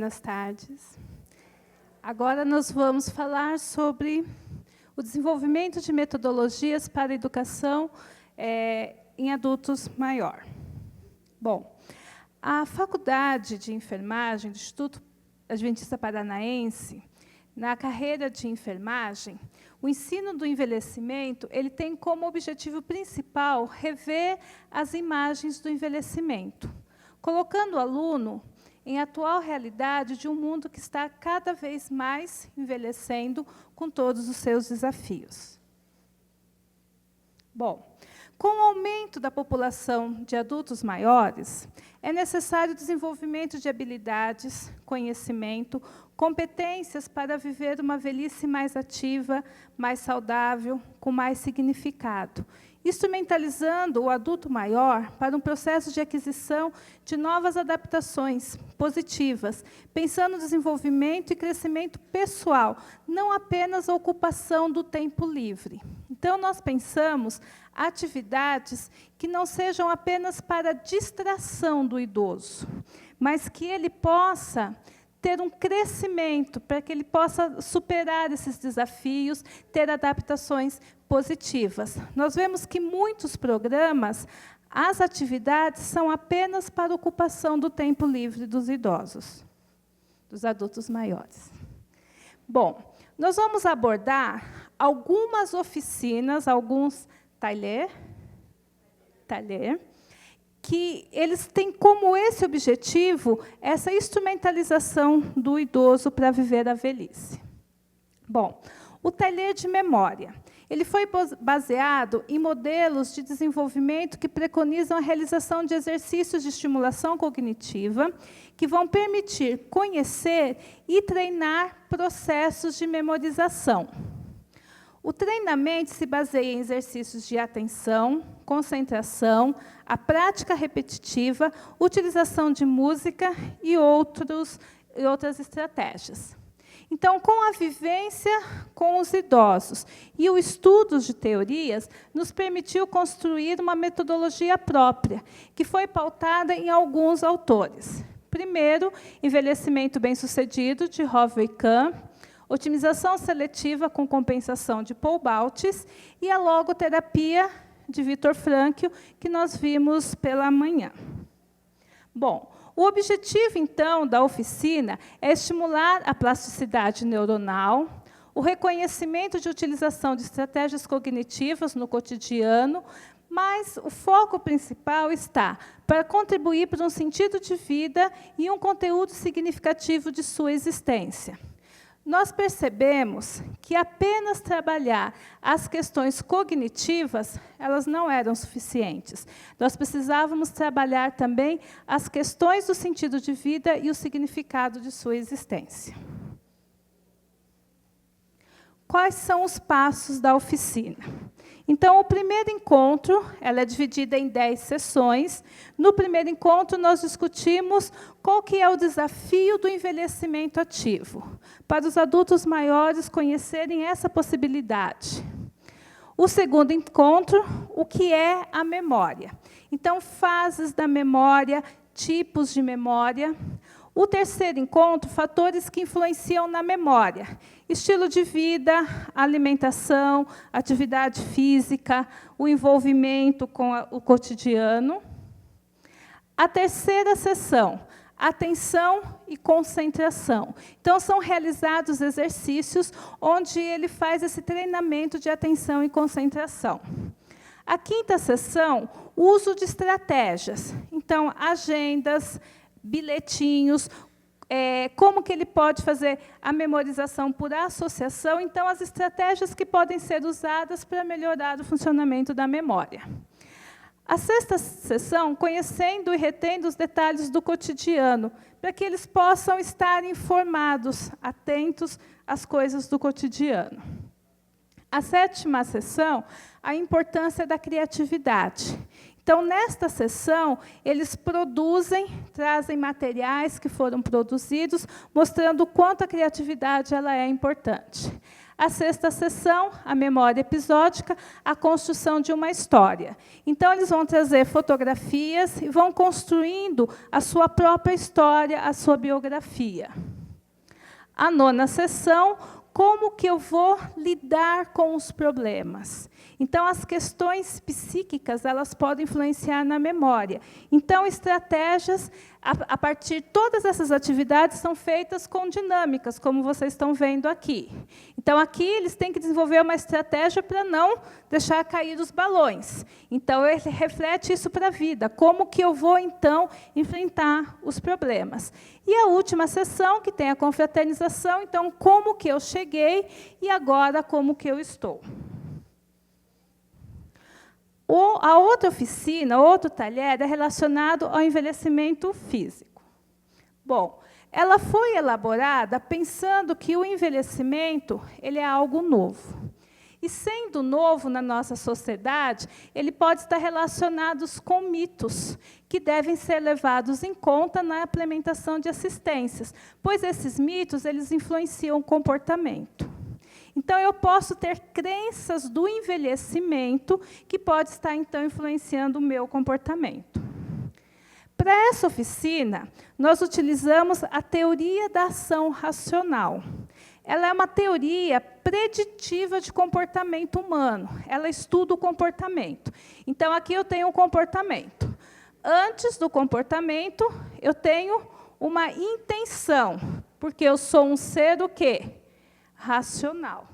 buenas tardes. Agora nós vamos falar sobre o desenvolvimento de metodologias para a educação em adultos maior. Bom, a Faculdade de Enfermagem do Instituto Adventista Paranaense, na carreira de enfermagem, o ensino do envelhecimento ele tem como objetivo principal rever as imagens do envelhecimento, colocando o aluno em atual realidade de um mundo que está cada vez mais envelhecendo com todos os seus desafios. Bom, com o aumento da população de adultos maiores, é necessário o desenvolvimento de habilidades, conhecimento, competências para viver uma velhice mais ativa, mais saudável, com mais significado, instrumentalizando o adulto maior para um processo de aquisição de novas adaptações positivas, pensando no desenvolvimento e crescimento pessoal, não apenas a ocupação do tempo livre. Então, nós pensamos atividades que não sejam apenas para distração do idoso, mas que ele possa ter um crescimento, para que ele possa superar esses desafios, ter adaptações positivas. Nós vemos que muitos programas, as atividades são apenas para ocupação do tempo livre dos idosos, dos adultos maiores. Bom, nós vamos abordar algumas oficinas, alguns taller, que eles têm como esse objetivo essa instrumentalização do idoso para viver a velhice. Bom, o taller de memória. Ele foi baseado em modelos de desenvolvimento que preconizam a realização de exercícios de estimulação cognitiva que vão permitir conhecer e treinar processos de memorização. O treinamento se baseia em exercícios de atenção, concentração, a prática repetitiva, utilização de música e outras estratégias. Então, com a vivência com os idosos e o estudo de teorias, nos permitiu construir uma metodologia própria, que foi pautada em alguns autores. Primeiro, Envelhecimento Bem-Sucedido, de Harvey Kahn, Otimização Seletiva com Compensação, de Paul Baltes, e a Logoterapia, de Viktor Frankl, que nós vimos pela manhã. Bom, o objetivo, então, da oficina é estimular a plasticidade neuronal, o reconhecimento de utilização de estratégias cognitivas no cotidiano, mas o foco principal está para contribuir para um sentido de vida e um conteúdo significativo de sua existência. Nós percebemos que apenas trabalhar as questões cognitivas, elas não eram suficientes. Nós precisávamos trabalhar também as questões do sentido de vida e o significado de sua existência. Quais são os passos da oficina? Então, o primeiro encontro, ela é dividida em 10 sessões. No primeiro encontro, nós discutimos qual que é o desafio do envelhecimento ativo, para os adultos maiores conhecerem essa possibilidade. O segundo encontro, o que é a memória. Então, fases da memória, tipos de memória. O terceiro encontro, fatores que influenciam na memória. Estilo de vida, alimentação, atividade física, o envolvimento com o cotidiano. A terceira sessão, atenção e concentração. Então, são realizados exercícios onde ele faz esse treinamento de atenção e concentração. A quinta sessão, uso de estratégias. Então, agendas, bilhetinhos, como que ele pode fazer a memorização por associação, então, as estratégias que podem ser usadas para melhorar o funcionamento da memória. A sexta sessão, conhecendo e retendo os detalhes do cotidiano, para que eles possam estar informados, atentos às coisas do cotidiano. A sétima sessão, a importância da criatividade. Então, nesta sessão, eles trazem materiais que foram produzidos, mostrando o quanto a criatividade ela é importante. A sexta sessão, a memória episódica, a construção de uma história. Então, eles vão trazer fotografias e vão construindo a sua própria história, a sua biografia. A nona sessão, como que eu vou lidar com os problemas? Então, as questões psíquicas, elas podem influenciar na memória. Então, estratégias, a partir de todas essas atividades, são feitas com dinâmicas, como vocês estão vendo aqui. Então, aqui, eles têm que desenvolver uma estratégia para não deixar cair os balões. Então, ele reflete isso para a vida. Como que eu vou, então, enfrentar os problemas? E a última sessão, que tem a confraternização, então, como que eu cheguei e agora como que eu estou. A outra oficina, outro talher, é relacionado ao envelhecimento físico. Bom, ela foi elaborada pensando que o envelhecimento ele é algo novo. E, sendo novo na nossa sociedade, ele pode estar relacionado com mitos, que devem ser levados em conta na implementação de assistências, pois esses mitos eles influenciam o comportamento. Então, eu posso ter crenças do envelhecimento que pode estar, então, influenciando o meu comportamento. Para essa oficina, nós utilizamos a teoria da ação racional. Ela é uma teoria preditiva de comportamento humano. Ela estuda o comportamento. Então, aqui eu tenho um comportamento. Antes do comportamento, eu tenho uma intenção, porque eu sou um ser o quê? Racional.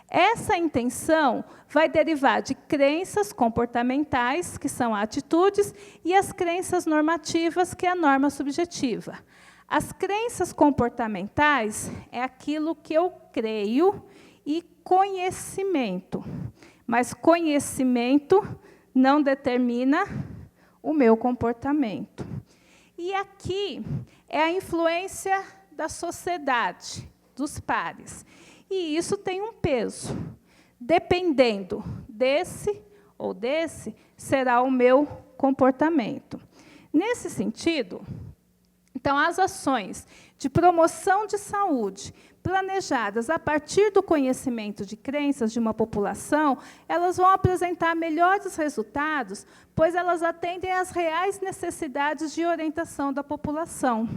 Essa intenção vai derivar de crenças comportamentais, que são atitudes, e as crenças normativas, que é a norma subjetiva. As crenças comportamentais é aquilo que eu creio e conhecimento. Mas conhecimento não determina o meu comportamento. E aqui é a influência da sociedade, dos pares. E isso tem um peso. Dependendo desse ou desse, será o meu comportamento. Nesse sentido, então, as ações de promoção de saúde planejadas a partir do conhecimento de crenças de uma população, elas vão apresentar melhores resultados, pois elas atendem às reais necessidades de orientação da população.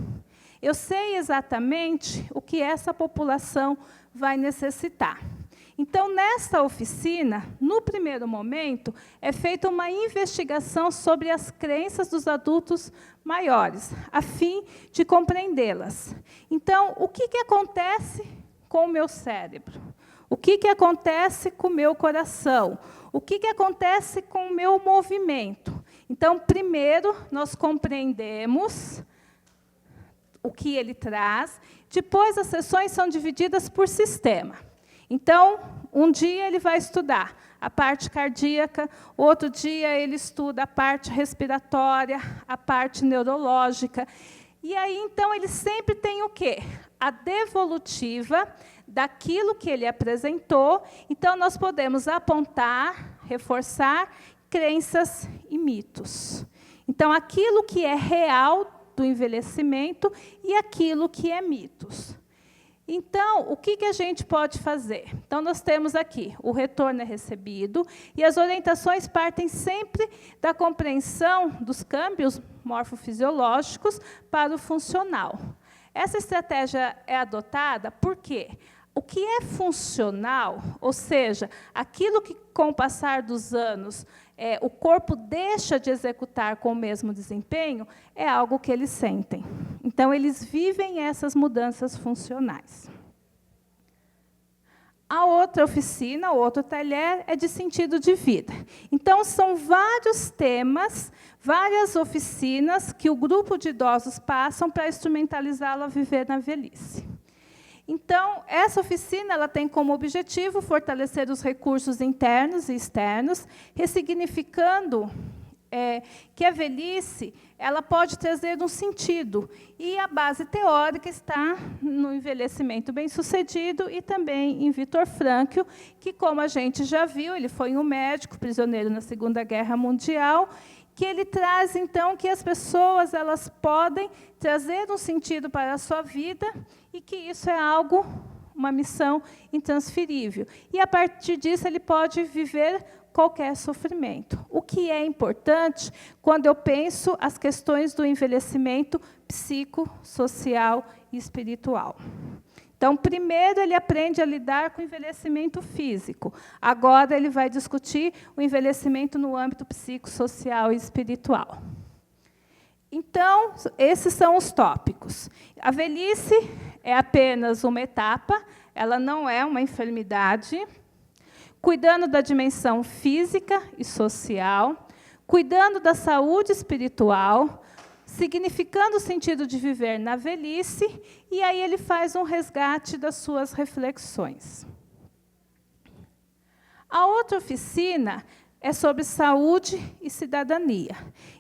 Eu sei exatamente o que essa população vai necessitar. Então, nesta oficina, no primeiro momento, é feita uma investigação sobre as crenças dos adultos maiores, a fim de compreendê-las. Então, o que acontece com o meu cérebro? O que acontece com o meu coração? O que acontece com o meu movimento? Então, primeiro, nós compreendemos o que ele traz. Depois, as sessões são divididas por sistema. Então, um dia ele vai estudar a parte cardíaca, outro dia ele estuda a parte respiratória, a parte neurológica. E aí, então, ele sempre tem o quê? A devolutiva daquilo que ele apresentou. Então, nós podemos apontar, reforçar crenças e mitos. Então, aquilo que é real do envelhecimento e aquilo que é mitos. Então, o que a gente pode fazer? Então, nós temos aqui, o retorno é recebido, e as orientações partem sempre da compreensão dos câmbios morfofisiológicos para o funcional. Essa estratégia é adotada porque o que é funcional, ou seja, aquilo que, com o passar dos anos, o corpo deixa de executar com o mesmo desempenho, é algo que eles sentem. Então, eles vivem essas mudanças funcionais. A outra oficina, o outro talher, é de sentido de vida. Então, são vários temas, várias oficinas que o grupo de idosos passam para instrumentalizá-lo a viver na velhice. Então, essa oficina ela tem como objetivo fortalecer os recursos internos e externos, ressignificando que a velhice ela pode trazer um sentido. E a base teórica está no envelhecimento bem-sucedido e também em Viktor Frankl, que, como a gente já viu, ele foi um médico prisioneiro na Segunda Guerra Mundial, que ele traz, então, que as pessoas elas podem trazer um sentido para a sua vida e que isso é algo uma missão intransferível. E, a partir disso, ele pode viver qualquer sofrimento. O que é importante quando eu penso as questões do envelhecimento psicossocial e espiritual. Então, primeiro ele aprende a lidar com o envelhecimento físico. Agora ele vai discutir o envelhecimento no âmbito psicossocial e espiritual. Então, esses são os tópicos. A velhice é apenas uma etapa, ela não é uma enfermidade. Cuidando da dimensão física e social, cuidando da saúde espiritual, significando o sentido de viver na velhice, e aí ele faz um resgate das suas reflexões. A outra oficina é sobre saúde e cidadania.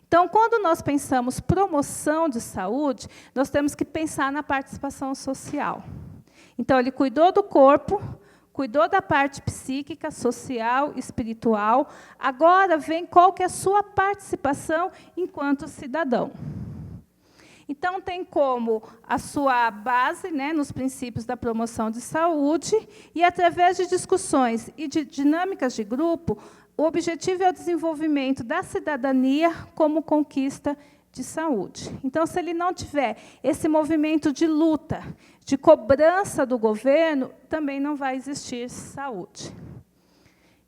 Então, quando nós pensamos promoção de saúde, nós temos que pensar na participação social. Então, ele cuidou do corpo, cuidou da parte psíquica, social, espiritual. Agora vem qual que é a sua participação enquanto cidadão. Então, tem como a sua base, né, nos princípios da promoção de saúde, e, através de discussões e de dinâmicas de grupo, o objetivo é o desenvolvimento da cidadania como conquista de saúde. Então, se ele não tiver esse movimento de luta, de cobrança do governo, também não vai existir saúde.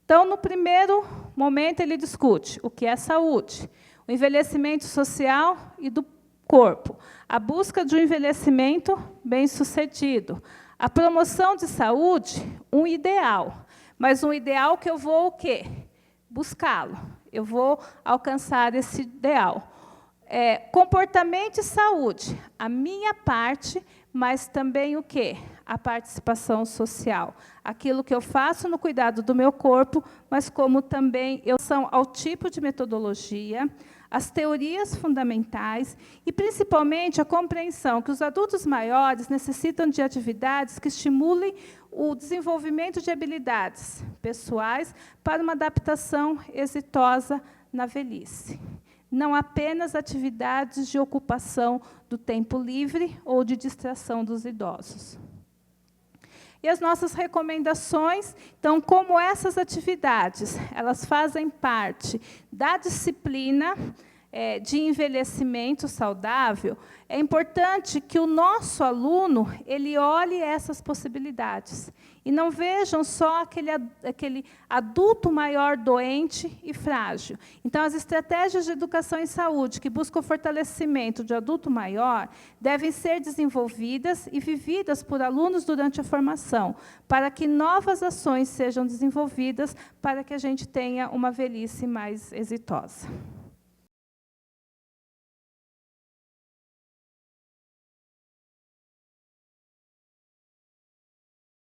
Então, no primeiro momento, ele discute o que é saúde, o envelhecimento social e do corpo, a busca de um envelhecimento bem-sucedido, a promoção de saúde, um ideal, mas um ideal que eu vou o quê? Buscá-lo, eu vou alcançar esse ideal. Comportamento e saúde, a minha parte, mas também o quê? A participação social. Aquilo que eu faço no cuidado do meu corpo, mas como também eu sou ao tipo de metodologia, as teorias fundamentais e, principalmente, a compreensão que os adultos maiores necessitam de atividades que estimulem o desenvolvimento de habilidades pessoais para uma adaptação exitosa na velhice. Não apenas atividades de ocupação do tempo livre ou de distração dos idosos. E as nossas recomendações, então, como essas atividades, elas fazem parte da disciplina de envelhecimento saudável, é importante que o nosso aluno ele olhe essas possibilidades e não vejam só aquele adulto maior doente e frágil. Então, as estratégias de educação em saúde que buscam o fortalecimento de adulto maior devem ser desenvolvidas e vividas por alunos durante a formação, para que novas ações sejam desenvolvidas para que a gente tenha uma velhice mais exitosa.